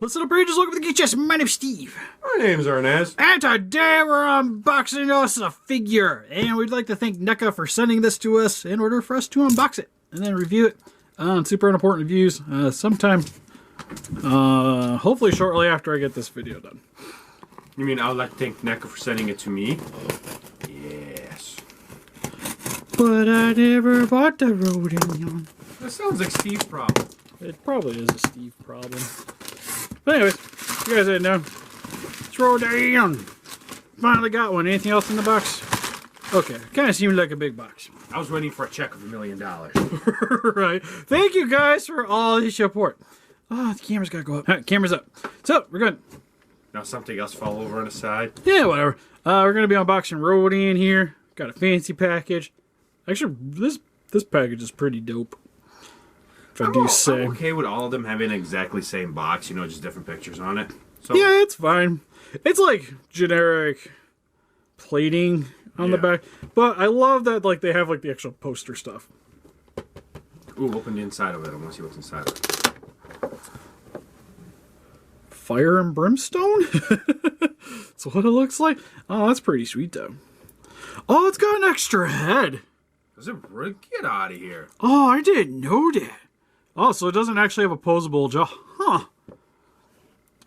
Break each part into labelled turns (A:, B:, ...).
A: What's up, Rangers? Welcome to the Geek Chest. My name's Steve.
B: My name's Ernest.
A: And today we're unboxing us a figure. And we'd like to thank NECA for sending this to us in order for us to unbox it and then review it on Super Unimportant Reviews sometime, hopefully shortly after I get this video done.
B: You mean I would like to thank NECA for sending it to me? Yes.
A: But I never bought the Rodan.
B: That sounds like Steve's problem.
A: It probably is a Steve problem. But anyways, you guys didn't know. It's Rodan. Finally got one. Anything else in the box? Okay, kind of seemed like a big box.
B: I was waiting for a check of $1 million.
A: Right. Thank you guys for all the support. Oh, the camera's got to go up. All right, camera's up. So, we're good.
B: Now something else fell over on the side.
A: Yeah, whatever. We're going to be unboxing Rodan here. Got a fancy package. Actually, this package is pretty dope. If I do say.
B: I'm okay with all of them having exactly the same box, you know, just different pictures on it. So
A: yeah, it's fine. It's like generic plating on the back. But I love that like they have like the actual poster stuff.
B: Ooh, open the inside of it. I want to see what's inside of it.
A: Fire and brimstone? That's what it looks like. Oh, that's pretty sweet though. Oh, it's got an extra head.
B: Does it really? Get out of here.
A: Oh, I didn't know that. Oh, so it doesn't actually have opposable jaw. Huh.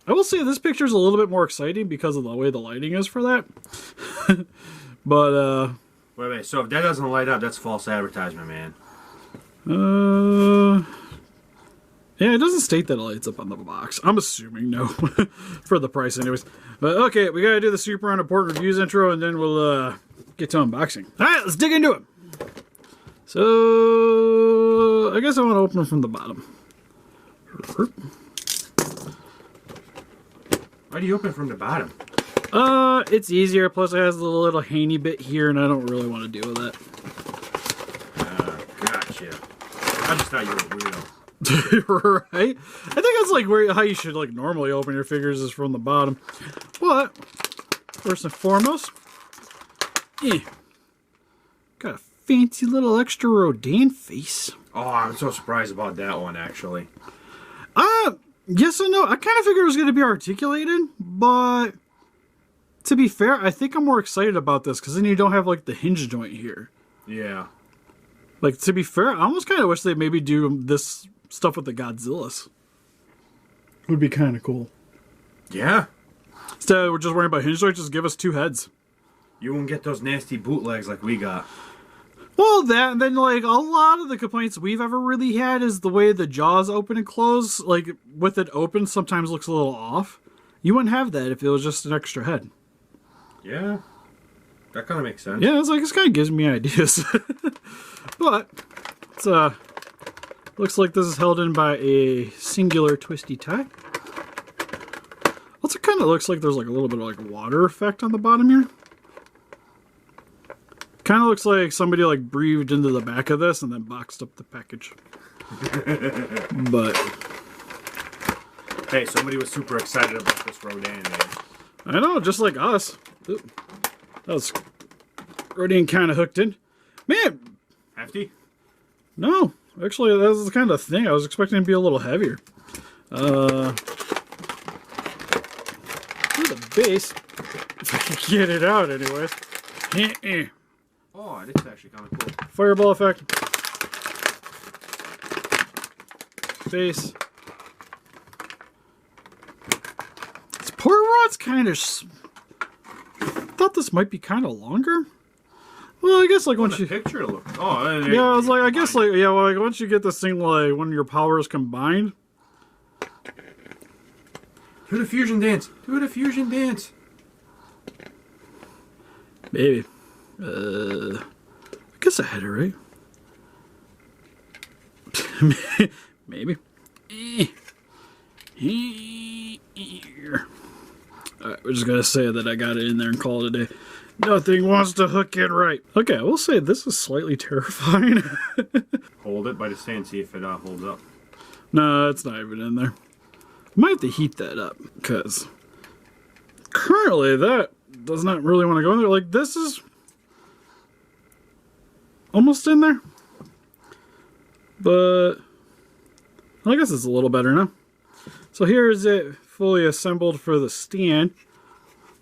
A: I will say this picture is a little bit more exciting because of the way the lighting is for that. But,
B: Wait. So if that doesn't light up, that's false advertisement, man.
A: Yeah, it doesn't state that it lights up on the box. I'm assuming no. For the price anyways. But, okay, we gotta do the super unimportant reviews intro and then we'll, get to unboxing. Alright, let's dig into it. So, I guess I want to open them from the bottom.
B: Why do you open from the bottom?
A: It's easier. Plus, it has a little handy bit here, and I don't really want to deal with that.
B: Gotcha. I just thought you were weirdo.
A: Right? I think that's like how you should like normally open your figures is from the bottom. But first and foremost, got a fancy little extra Rodan face.
B: Oh, I'm so surprised about that one, actually.
A: Yes and no. I kind of figured it was going to be articulated, but to be fair, I think I'm more excited about this because then you don't have like the hinge joint here.
B: Yeah.
A: Like, to be fair, I almost kind of wish they maybe do this stuff with the Godzillas. Would be kind of cool.
B: Yeah.
A: Instead, we're just worrying about hinge joints, just give us two heads.
B: You won't get those nasty bootlegs like we got.
A: Well, that, and then, like, a lot of the complaints we've ever really had is the way the jaws open and close. Like, with it open, sometimes looks a little off. You wouldn't have that if it was just an extra head.
B: Yeah. That kind of makes sense.
A: Yeah, it's like, this kind of gives me ideas. But, it's, looks like this is held in by a singular twisty tie. Also, kind of looks like there's, like, a little bit of, like, water effect on the bottom here. Kind of looks like somebody like breathed into the back of this and then boxed up the package. But
B: hey, somebody was super excited about this Rodan, man.
A: I know, just like us. Ooh, that was Rodan kind of hooked in. Man,
B: Hefty?
A: no, actually that was the kind of thing I was expecting it to be a little heavier. Here's the base. If I can get it out, anyways.
B: Oh, this is actually kind of cool.
A: Fireball effect. Face. This port rod's kind of... I thought this might be kind of longer. Well, I guess like once you...
B: picture look. Oh,
A: yeah, I was like, I guess like, yeah, well, like once you get this thing like when your powers combined.
B: Do the fusion dance. Do the fusion dance.
A: Maybe. I guess I had it right. Maybe. Alright, we're just gonna say that I got it in there and call it a day. Nothing wants to hook it right. Okay, I will say this is slightly terrifying.
B: Hold it by the stand, see if it holds up.
A: No, it's not even in there. Might have to heat that up, because currently that does not really want to go in there. Like, this is almost in there. But I guess it's a little better now. So here is it fully assembled for the stand.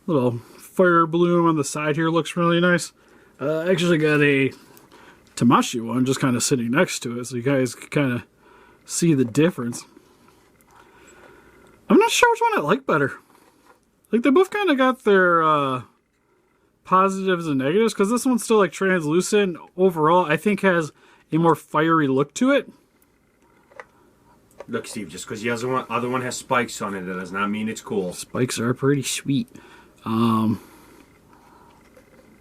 A: Little fire bloom on the side here looks really nice. I actually got a Tamashi one just kind of sitting next to it, so you guys can kind of see the difference. I'm not sure which one I like better. Like, they both kind of got their positives and negatives, because this one's still like translucent. Overall, I think has a more fiery look to it.
B: Look, Steve, just because the other one has spikes on it, that does not mean it's cool.
A: Spikes are pretty sweet.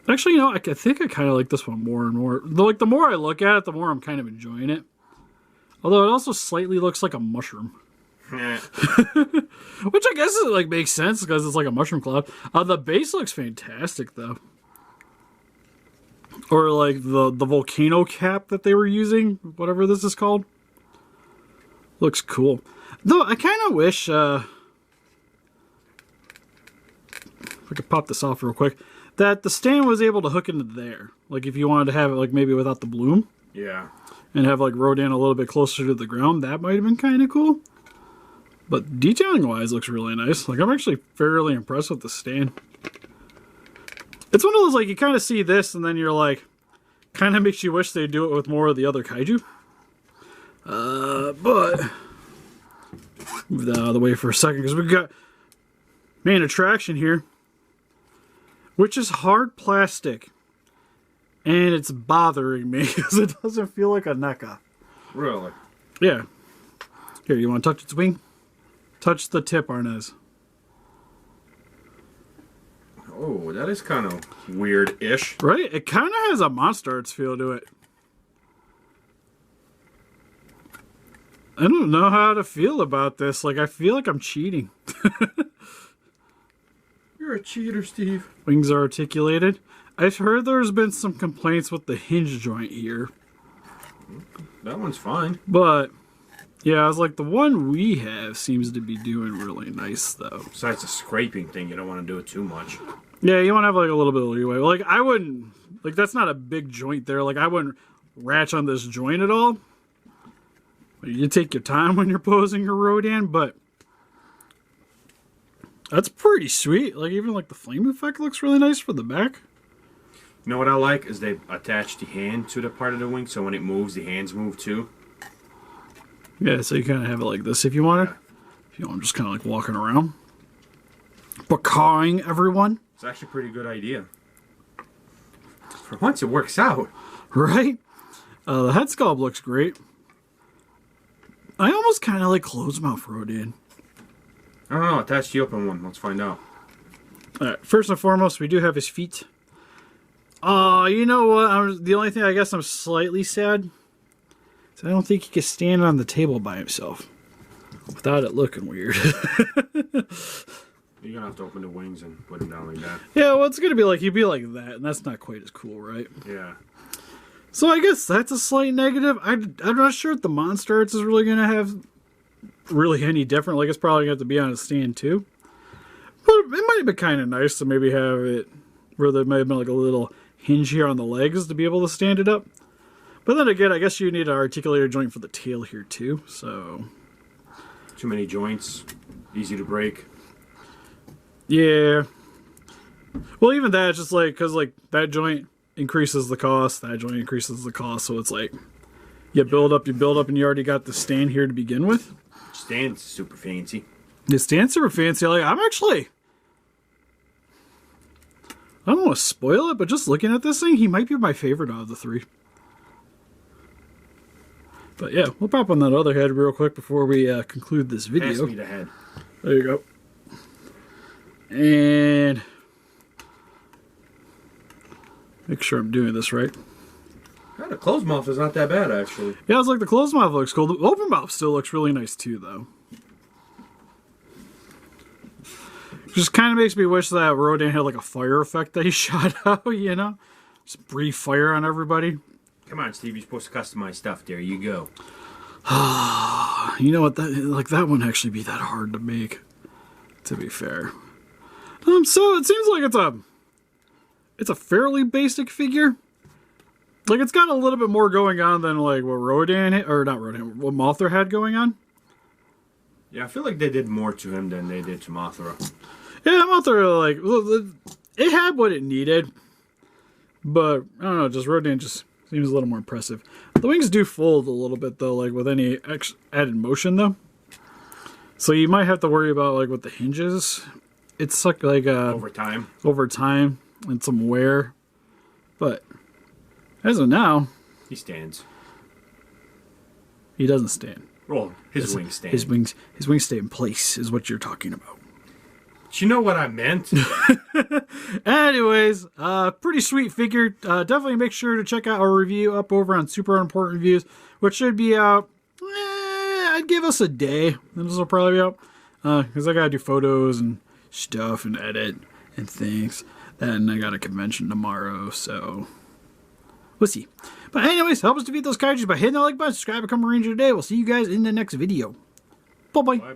A: Actually, you know, I think I kind of like this one more and more. Like, the more I look at it, the more I'm kind of enjoying it. Although it also slightly looks like a mushroom. Which I guess it like makes sense because it's like a mushroom cloud. The base looks fantastic though. Or like the volcano cap that they were using, whatever this is called. Looks cool. Though I kind of wish if I could pop this off real quick, that the stand was able to hook into there. Like if you wanted to have it like maybe without the bloom.
B: Yeah.
A: And have like Rodan a little bit closer to the ground, that might have been kind of cool. But detailing wise looks really nice. Like I'm actually fairly impressed with the stand. It's one of those like you kind of see this and then you're like, kind of makes you wish they'd do it with more of the other kaiju. But move that out of the way for a second because we've got main attraction here, which is hard plastic. And it's bothering me because it doesn't feel like a NECA.
B: Really?
A: Yeah. Here, you want to touch its wing? Touch the tip, Arnez.
B: Oh, that is kind of weird-ish.
A: Right? It kind of has a Monster Arts feel to it. I don't know how to feel about this. Like, I feel like I'm cheating.
B: You're a cheater, Steve.
A: Wings are articulated. I've heard there's been some complaints with the hinge joint here.
B: That one's fine.
A: But, yeah, I was like, the one we have seems to be doing really nice, though.
B: Besides the scraping thing, you don't want to do it too much.
A: Yeah, you want to have, like, a little bit of leeway. Like, I wouldn't... Like, that's not a big joint there. Like, I wouldn't ratch on this joint at all. You take your time when you're posing your Rodan, but... That's pretty sweet. Like, even, like, the flame effect looks really nice for the back.
B: You know what I like is they attach the hand to the part of the wing, so when it moves, the hands move too.
A: Yeah, so you kind of have it like this if you want it. If you want just kind of like walking around. Bacawing everyone.
B: It's actually a pretty good idea. For once, it works out.
A: Right? The head sculpt looks great. I almost kind of like closed mouth Rodan.
B: I don't know, attach the open one. Let's find out.
A: Alright, first and foremost, we do have his feet. You know what? The only thing I guess I'm slightly sad is I don't think he can stand on the table by himself without it looking weird.
B: You're gonna have to open the wings and put them down like that.
A: Yeah, well, it's gonna be like he'd be like that, and that's not quite as cool, right?
B: Yeah.
A: So I guess that's a slight negative. I'm not sure if the Monster Arts is really gonna have really any different. Like it's probably gonna have to be on a stand too. But it might have been kind of nice to maybe have it where there might have been like a little hinge here on the legs to be able to stand it up. But then again, I guess you need an articulated joint for the tail here too, so...
B: Too many joints, easy to break.
A: Yeah. Well, even that, just like, because like that joint increases the cost, that joint increases the cost, so it's like, you build up, and you already got the stand here to begin with.
B: Stand's super fancy.
A: The stand's super fancy. Like, I'm actually... I don't want to spoil it, but just looking at this thing, he might be my favorite out of the three. But yeah, we'll pop on that other head real quick before we conclude this video.
B: Pass me the head.
A: There you go. And make sure I'm doing this right.
B: Yeah, the closed mouth is not that bad, actually.
A: Yeah, it's like the closed mouth looks cool. The open mouth still looks really nice too, though. Just kind of makes me wish that Rodan had like a fire effect that he shot out, you know? Just breathe fire on everybody.
B: Come on, Steve, you're supposed to customize stuff. There you go.
A: You know what? That wouldn't actually be that hard to make, to be fair. So it seems like it's a fairly basic figure. Like it's got a little bit more going on than like what Rodan, or not Rodan, what Mothra had going on.
B: Yeah, I feel like they did more to him than they did to Mothra.
A: Yeah, Mothra, like, it had what it needed. But, I don't know, just Rodan just seems a little more impressive. The wings do fold a little bit, though, like, with any added motion, though. So you might have to worry about, like, with the hinges. It's like over time, and some wear. But, as of now...
B: He stands.
A: He doesn't stand.
B: Well, his wings stand.
A: His wings stay in place, is what you're talking about.
B: Do you know what I meant?
A: Anyways, pretty sweet figure. Definitely make sure to check out our review up over on Super Important Reviews, which should be out. I'd give us a day. This will probably be out because I gotta do photos and stuff and edit and things. Then I got a convention tomorrow, so we'll see. But anyways, help us defeat those kaijus by hitting that like button, subscribe, become a ranger today. We'll see you guys in the next video. Bye bye.